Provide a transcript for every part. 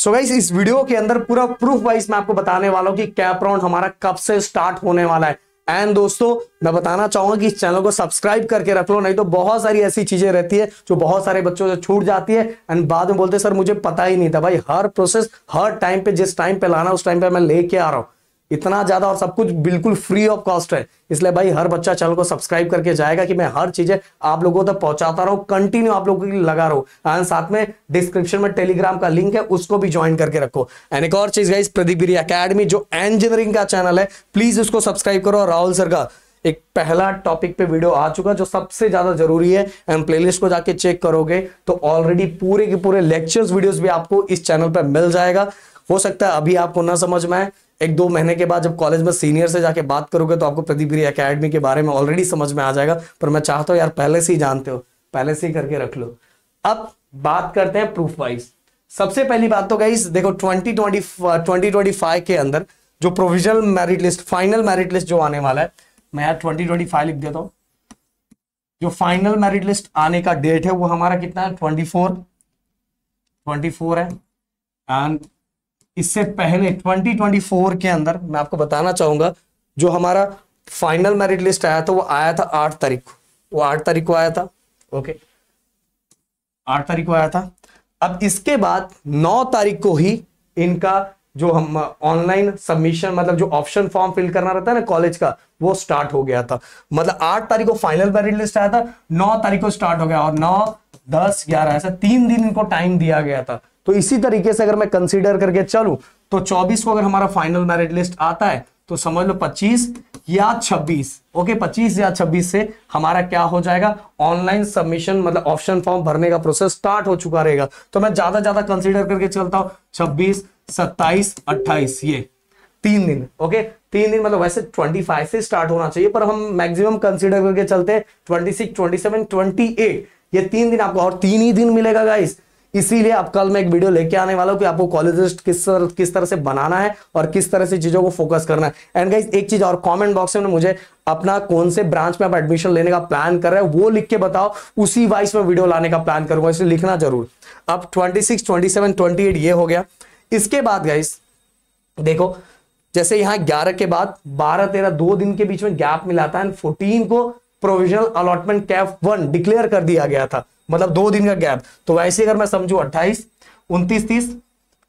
So guys इस video के अंदर पूरा प्रूफ वाइज मैं आपको बताने वाला हूं कि कैप राउंड हमारा कब से स्टार्ट होने वाला है। एंड दोस्तों मैं बताना चाहूंगा कि इस चैनल को सब्सक्राइब करके रख लो, नहीं तो बहुत सारी ऐसी चीजें रहती है जो बहुत सारे बच्चों से छूट जाती है एंड बाद में बोलते सर मुझे पता ही नहीं था। भाई हर प्रोसेस हर टाइम पे जिस टाइम पे लाना उस टाइम पे मैं लेके आ रहा हूं, इतना ज्यादा, और सब कुछ बिल्कुल फ्री ऑफ कॉस्ट है। इसलिए भाई हर बच्चा चैनल को सब्सक्राइब करके जाएगा कि मैं हर चीजें आप लोगों तक पहुंचाता रहूं, कंटिन्यू आप लोगों के लिए लगा रहूं। एंड साथ में डिस्क्रिप्शन में टेलीग्राम का लिंक है, उसको भी ज्वाइन करके रखो। एंड एक और चीज गाइस, प्रदीप गिरी एकेडमी जो इंजीनियरिंग का चैनल है, प्लीज उसको सब्सक्राइब करो। राहुल सर का एक पहला टॉपिक पे वीडियो आ चुका जो सबसे ज्यादा जरूरी है, एंड प्लेलिस्ट को जाके चेक करोगे तो ऑलरेडी पूरे के पूरे लेक्चर्स वीडियोस भी आपको इस चैनल पे मिल जाएगा। हो सकता है अभी आपको ना समझ में आए, 1-2 महीने के बाद जब कॉलेज में सीनियर से जाके बात करोगे तो आपको प्रदीप गिरी एकेडमी के बारे में ऑलरेडी समझ में आ जाएगा। पर मैं चाहता हूं यार पहले से ही जानते हो, पहले से ही करके रख लो। अब बात करते हैं प्रूफ वाइज। सबसे पहली बात तो गाइस देखो 2025 के अंदर जो provisional merit list, final merit list जो आने वाला है, मैं यार 2025 लिख देता हूं। जो फाइनल मेरिट लिस्ट आने का डेट है वो हमारा कितना है, 24 है। एंड इससे पहले 2024 के अंदर मैं आपको बताना चाहूंगा जो हमारा फाइनल मेरिट लिस्ट आया था वो आया था 8 तारीख को, वो 8 तारीख को आया था। ओके 8 तारीख को आया था। अब इसके बाद 9 तारीख को ही इनका जो हम ऑनलाइन सबमिशन, मतलब जो ऑप्शन फॉर्म फिल करना रहता है ना कॉलेज का, वो स्टार्ट हो गया था। मतलब 8 तारीख को फाइनल मेरिट लिस्ट आया था, 9 तारीख को स्टार्ट हो गया, और 9, 10, 11 ऐसा 3 दिन इनको टाइम दिया गया था। तो इसी तरीके से अगर मैं कंसीडर करके चलूं तो 24 को अगर हमारा फाइनल मेरिट लिस्ट आता है तो समझ लो 25 या 26, ओके 25 या 26 से हमारा क्या हो जाएगा, ऑनलाइन सबमिशन मतलब ऑप्शन फॉर्म भरने का प्रोसेस स्टार्ट हो चुका रहेगा। तो मैं ज्यादा कंसीडर करके चलता हूं 26, 27, 28, ये 3 दिन। ओके 3 दिन, मतलब वैसे 25 से स्टार्ट होना चाहिए पर हम मैक्सिमम कंसीडर करके चलते हैं 26, 27, 28, ये 3 दिन आपको, और 3 ही दिन मिलेगा गाइस। इसीलिए अब कल मैं एक वीडियो लेके आने वाला हूं कि आपको कॉलेज लिस्ट किस तरह से बनाना है और किस तरह से चीजों को फोकस करना है। एंड गाइस एक चीज और, कमेंट बॉक्स में मुझे अपना कौन से ब्रांच में आप एडमिशन लेने का प्लान कर रहे हो वो लिख के बताओ, उसी वाइज में वीडियो लाने का प्लान करूंगा, इसलिए लिखना जरूर। अब 26, 27, 28 ये हो गया। इसके बाद गाइस देखो जैसे यहां 11 के बाद 12, 13 2 दिन के बीच में गैप मिला था, एंड 14 को प्रोविजनल अलॉटमेंट कैप 1 डिक्लेयर कर दिया गया था, मतलब 2 दिन का गैप। तो वैसे अगर मैं समझू 28, 29, 30,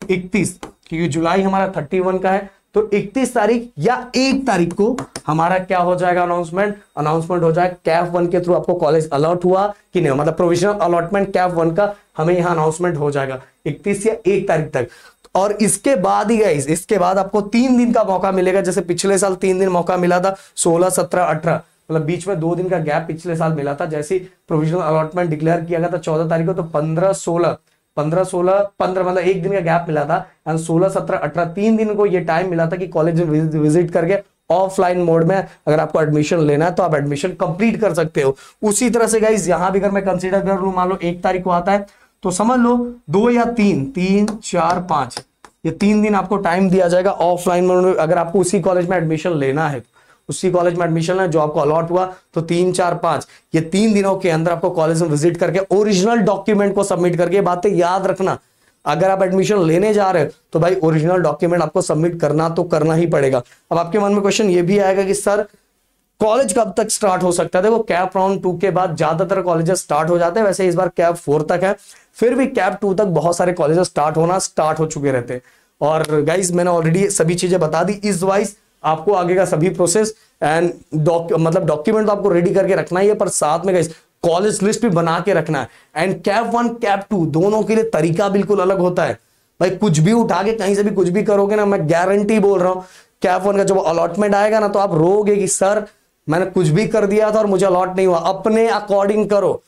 31, क्योंकि जुलाई हमारा 31 का है, तो 31 तारीख या 1 तारीख को हमारा क्या हो जाएगा, अनाउंसमेंट हो जाएगा कैप 1 के थ्रू आपको कॉलेज अलॉट हुआ कि नहीं, मतलब प्रोविजनल अलॉटमेंट कैप 1 का हमें यहां अनाउंसमेंट हो जाएगा 31 या 1 तारीख तक। और इसके बाद ही गाइस, इसके बाद आपको 3 दिन का मौका मिलेगा, जैसे पिछले साल 3 दिन मौका मिला था, 16, 17, 18, मतलब बीच में 2 दिन का गैप पिछले साल मिला था। जैसे प्रोविजनल अलॉटमेंट डिक्लेयर किया गया था 14 तारीख को, तो 15, 16, मतलब 1 दिन का गैप मिला था, एंड 16, 17, 18 3 दिन को ये टाइम मिला था कि कॉलेज विजिट करके ऑफलाइन मोड में अगर आपको एडमिशन लेना है तो आप एडमिशन कंप्लीट कर सकते हो। उसी तरह से गाइस यहां भी अगर मैं कंसीडर कर लूं, मान लो 1 तारीख को आता है तो समझ लो 2 या 3, 4, 5 ये 3 दिन आपको टाइम दिया जाएगा ऑफलाइन मोड में, अगर आपको उसी कॉलेज में एडमिशन लेना है, उसी कॉलेज में एडमिशन है जो आपको अलॉट हुआ, तो 3, 4, 5 ये 3 दिनों के अंदर आपको कॉलेज में विजिट करके ओरिजिनल डॉक्यूमेंट को सबमिट करके, बातें याद रखना अगर आप एडमिशन लेने जा रहे हो तो भाई ओरिजिनल डॉक्यूमेंट आपको सबमिट करना तो करना ही पड़ेगा। अब आपके मन में क्वेश्चन ये भी आएगा कि सर कॉलेज कब तक स्टार्ट हो सकता है। देखो कैप राउंड 2 के बाद ज्यादातर कॉलेजेस स्टार्ट हो जाते हैं, वैसे इस बार कैप 4 तक है, फिर भी कैप 2 तक बहुत सारे कॉलेजेस स्टार्ट हो चुके रहते हैं। और गाइज मैंने ऑलरेडी सभी चीजें बता दी, इस वाइज आपको आगे का सभी प्रोसेस एंड मतलब डॉक्यूमेंट तो आपको रेडी करके रखना ही है, पर साथ में गाइस कॉलेज लिस्ट भी बना के रखना है। एंड कैप 1 कैप 2 दोनों के लिए तरीका बिल्कुल अलग होता है। भाई कुछ भी उठा के कहीं से भी कुछ भी करोगे ना, मैं गारंटी बोल रहा हूं कैप 1 का जब अलॉटमेंट आएगा ना तो आप रोगे कि सर मैंने कुछ भी कर दिया था और मुझे अलॉट नहीं हुआ। अपने अकॉर्डिंग करो,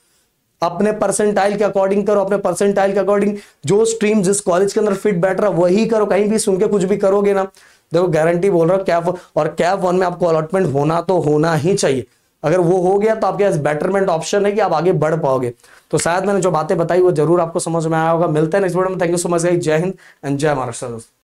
अपने परसेंटाइल के अकॉर्डिंग करो, अपने परसेंटाइल के अकॉर्डिंग जो स्ट्रीम जिस कॉलेज के अंदर फिट बैठ रहा है वही करो। कहीं भी सुन के कुछ भी करोगे ना, देखो गारंटी बोल रहा हूं कैप 1 में आपको अलॉटमेंट होना तो होना ही चाहिए। अगर वो हो गया तो आपके पास बेटरमेंट ऑप्शन है कि आप आगे बढ़ पाओगे। तो शायद मैंने जो बातें बताई वो जरूर आपको समझ में आया होगा। मिलते हैं नेक्स्ट वीडियो में। Thank you so much guys, जय हिंद एंड जय महाराष्ट्र।